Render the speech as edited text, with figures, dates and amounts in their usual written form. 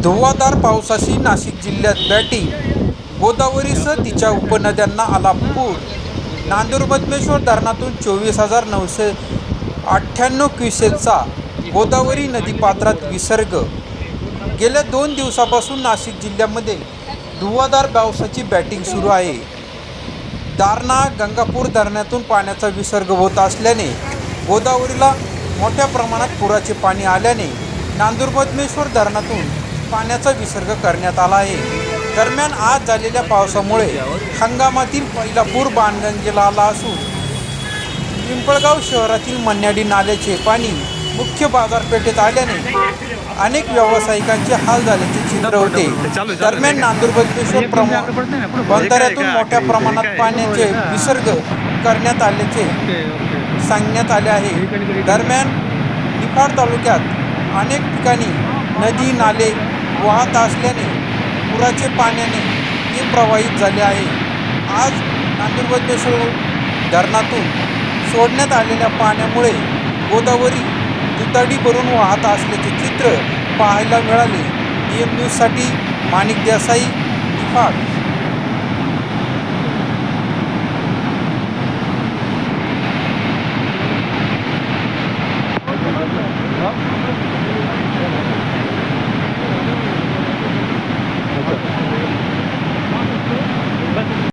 धुव्वाधार पावसाशी नाशिक जिल्ह्यात बॅटिंग, गोदावरीसह तिच्या उपनद्यांना आला पूर. नांदूर-मधमेश्वर धरणातून 24,998 क्युसेसचा गोदावरी नदीपात्रात विसर्ग. गेल्या 2 दिवसापासून नाशिक जिल्ह्यामध्ये धुव्वाधार पावसाची बॅटिंग सुरू आहे. दारणा, गंगापूर धरणातून पाण्याचा विसर्ग होत असल्याने गोदावरीला मोठ्या प्रमाणात पुराचे पाणी आल्याने नांदूर-मधमेश्वर धरणातून पाण्याचा विसर्ग करण्यात आला आहे. दरम्यान आज झालेल्या पावसामुळे हंगामातील पहिला पूर बाणगंगेला आला असून पिंपळगाव शहरातील मन्याडी नाल्याचे पाणी मुख्य बाजारपेठेत आल्याने अनेक व्यावसायिकांचे हाल झाल्याचे चित्र होते. दरम्यान नांदूर-मधमेश्वर बंधाऱ्यातून मोठ्या प्रमाणात पाण्याचे विसर्ग करण्यात आल्याचे सांगण्यात आले आहे. दरम्यान निफाड तालुक्यात अनेक ठिकाणी नदी नाले वाहत असल्याने पुराचे पाण्याने ते प्रवाहित झाले आहे. आज नांदूर-मधमेश्वर धरणातून सोडण्यात आलेल्या पाण्यामुळे गोदावरी दुथडी भरून वाहत असल्याचे चित्र पाहायला मिळाले. DM न्यूजसाठी माणिक देसाई, निफाड.